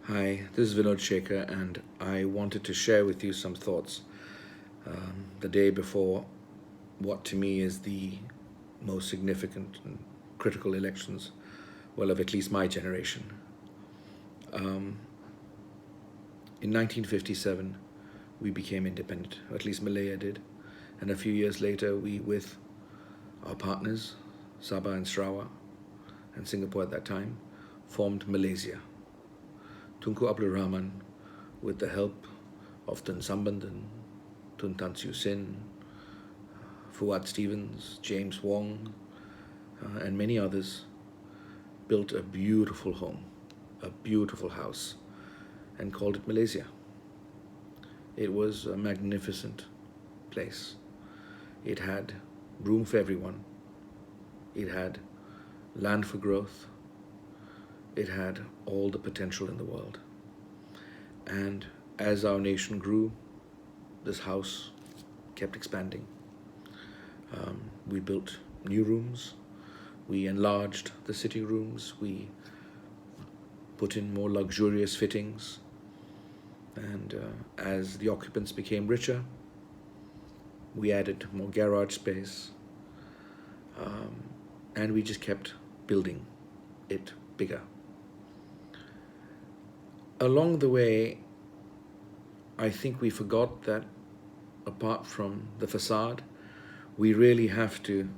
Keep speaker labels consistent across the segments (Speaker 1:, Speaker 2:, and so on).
Speaker 1: Hi, this is Vinod Shekhar, and I wanted to share with you some thoughts the day before what to me is the most significant and critical elections, well, of at least my generation. In 1957, we became independent, or at least Malaya did, and a few years later, we, with our partners, Sabah and Sarawak, and Singapore at that time, formed Malaysia. Tunku Abdul Rahman, with the help of Tun Sambandan, Tun Tan Siew Sin, Fuad Stevens, James Wong, and many others, built a beautiful home, a beautiful house, and called it Malaysia. It was a magnificent place. It had room for everyone. It had land for growth. It had all the potential in the world. And as our nation grew, this house kept expanding. We built new rooms. We enlarged the sitting rooms. We put in more luxurious fittings. And as the occupants became richer, we added more garage space. And we just kept building it bigger. Along the way, I think we forgot that apart from the facade, we really have to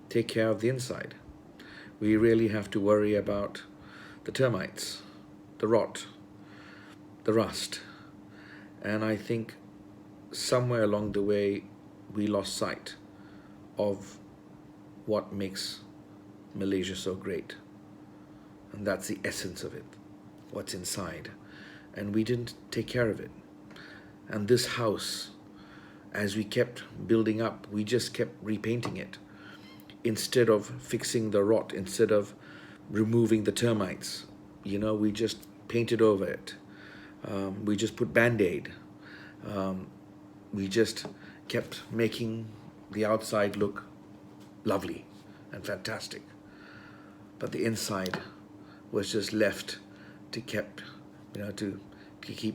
Speaker 1: take care of the inside. We really have to worry about the termites, the rot, the rust. And I think somewhere along the way, we lost sight of what makes Malaysia so great. And that's the essence of it, what's inside. And we didn't take care of it. And this house, as we kept building up, we just kept repainting it. Instead of fixing the rot, instead of removing the termites, we just painted over it. We just put Band-Aid. We just kept making the outside look lovely and fantastic. But the inside was just left to keep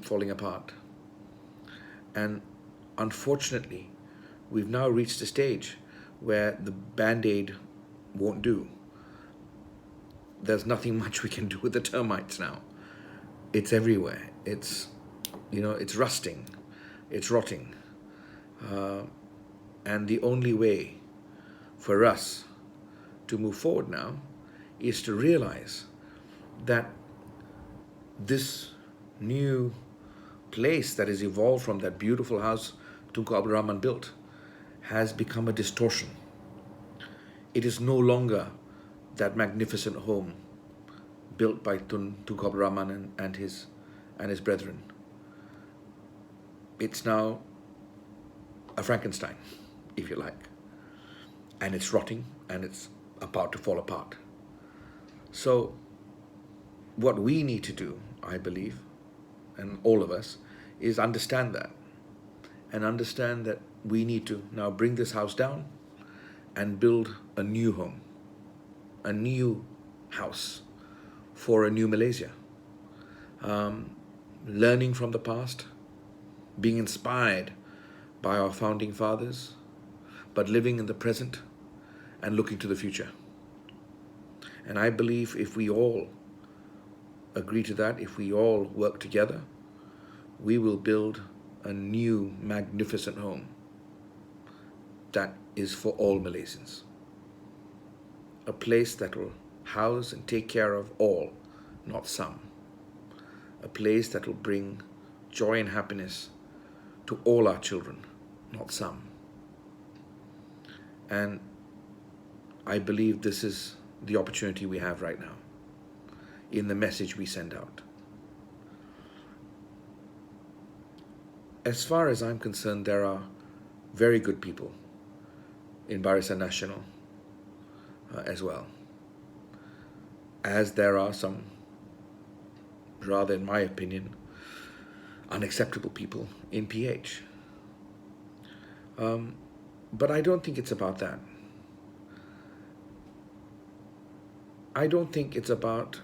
Speaker 1: falling apart. And unfortunately, we've now reached a stage where the Band-Aid won't do. There's nothing much we can do with the termites now. It's everywhere. It's rusting. It's rotting. And the only way for us to move forward now is to realize that this new place that has evolved from that beautiful house Tunku Abdul Rahman built has become a distortion. It is no longer that magnificent home built by Tunku Abdul Rahman and his brethren. It's now a Frankenstein, if you like. And it's rotting and it's about to fall apart. So what we need to do, I believe, and all of us, is understand that. And understand that we need to now bring this house down and build a new home, a new house for a new Malaysia. Learning from the past, being inspired by our founding fathers, but living in the present and looking to the future. And I believe if we all agree to that, if we all work together, we will build a new magnificent home that is for all Malaysians. A place that will house and take care of all, not some. A place that will bring joy and happiness to all our children, not some. And I believe this is the opportunity we have right now in the message we send out. As far as I'm concerned, there are very good people in Barisan Nasional as well, as there are some, rather in my opinion, unacceptable people in PH. But I don't think it's about that. I don't think it's about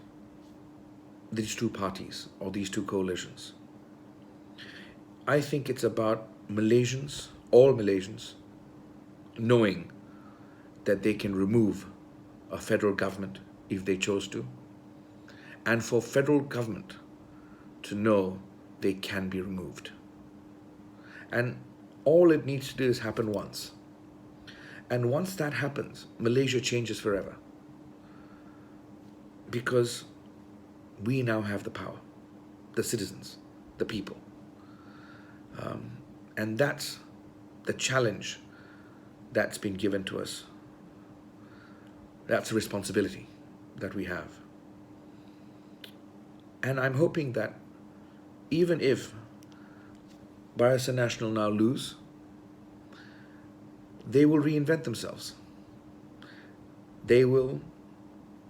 Speaker 1: these two parties or these two coalitions. I think it's about Malaysians, all Malaysians, knowing that they can remove a federal government if they chose to, and for federal government to know they can be removed. And all it needs to do is happen once. And once that happens, Malaysia changes forever. Because we now have the power, the citizens, the people. And that's the challenge that's been given to us. That's a responsibility that we have. And I'm hoping that even if Barisan Nasional now lose, they will reinvent themselves. They will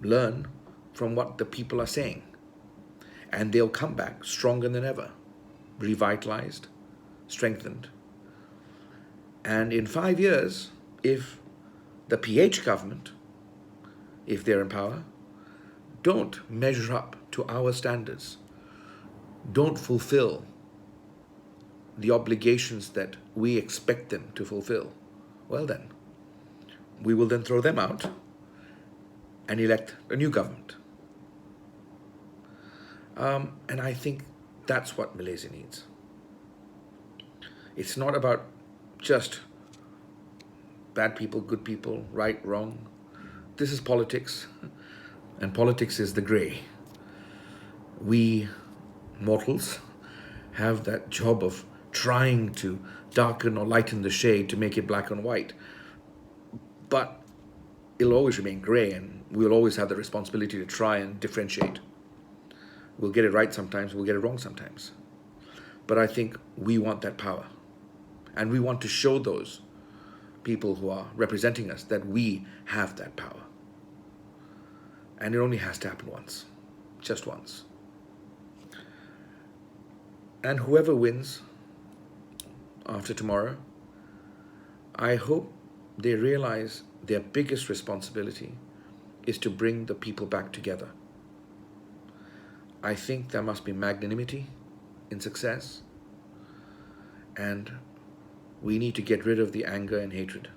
Speaker 1: learn from what the people are saying. And they'll come back stronger than ever, revitalized, strengthened. And in 5 years, if the PH government, if they're in power, don't measure up to our standards, don't fulfill the obligations that we expect them to fulfill, well then, we will then throw them out and elect a new government. And I think that's what Malaysia needs. It's not about just bad people, good people, right, wrong. This is politics, and politics is the grey. We mortals have that job of trying to darken or lighten the shade to make it black and white. But it'll always remain grey, and we'll always have the responsibility to try and differentiate. We'll get it right sometimes, we'll get it wrong sometimes. But I think we want that power. And we want to show those people who are representing us that we have that power. And it only has to happen once, just once. And whoever wins after tomorrow, I hope they realize their biggest responsibility is to bring the people back together. I think there must be magnanimity in success, and we need to get rid of the anger and hatred.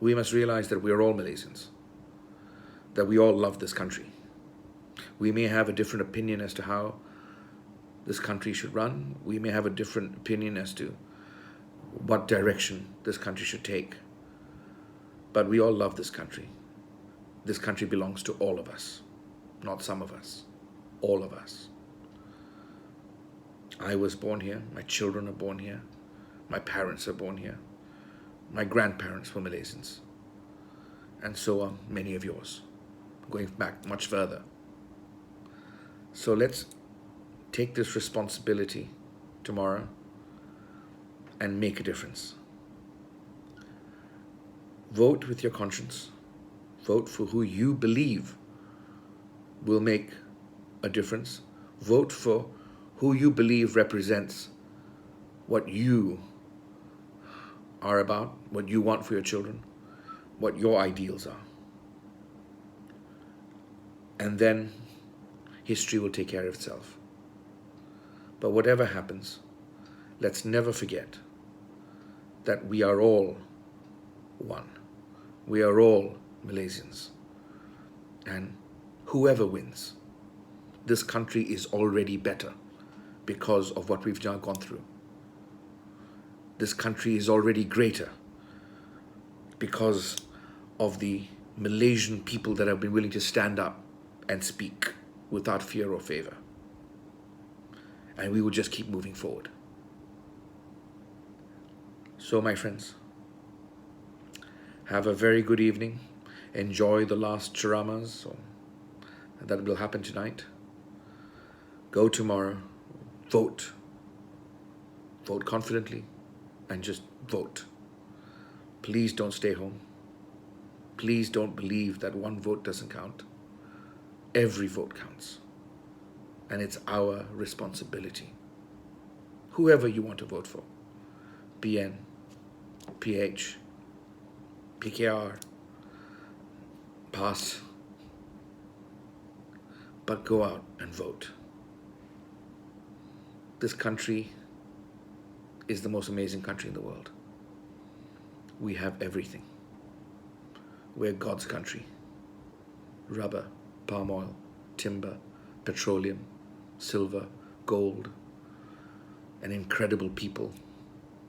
Speaker 1: We must realize that we are all Malaysians, that we all love this country. We may have a different opinion as to how this country should run. We may have a different opinion as to what direction this country should take. But we all love this country. This country belongs to all of us, not some of us, all of us. I was born here, my children are born here, my parents are born here, my grandparents were Malaysians, and so are many of yours, going back much further. So let's take this responsibility tomorrow and make a difference. Vote with your conscience. Vote for who you believe will make a difference. Vote for who you believe represents what you are about, what you want for your children, what your ideals are. And then history will take care of itself. But whatever happens, let's never forget that we are all one. We are all Malaysians. And whoever wins, this country is already better because of what we've now gone through. This country is already greater because of the Malaysian people that have been willing to stand up and speak without fear or favor. And we will just keep moving forward. So, my friends, have a very good evening. Enjoy the last charamas that will happen tonight. Go tomorrow, vote. Vote confidently and just vote. Please don't stay home. Please don't believe that one vote doesn't count. Every vote counts. And it's our responsibility. Whoever you want to vote for, PN, PH, PKR, PAS, but go out and vote. This country is the most amazing country in the world. We have everything. We're God's country. Rubber, palm oil, timber, petroleum, silver, gold, an incredible people,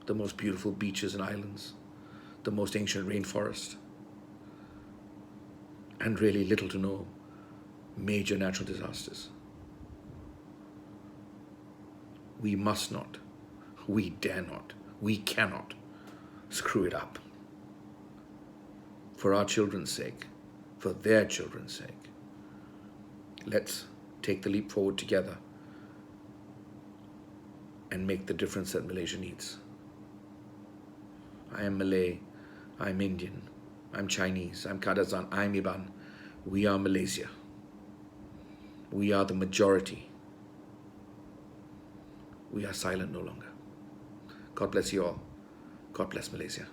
Speaker 1: the most beautiful beaches and islands, the most ancient rainforest, and really little to no major natural disasters. We must not, we dare not, we cannot screw it up. For our children's sake, for their children's sake, let's take the leap forward together and make the difference that Malaysia needs. I am Malay, I'm Indian, I'm Chinese, I'm Kadazan, I'm Iban. We are Malaysia. We are the majority. We are silent no longer. God bless you all. God bless Malaysia.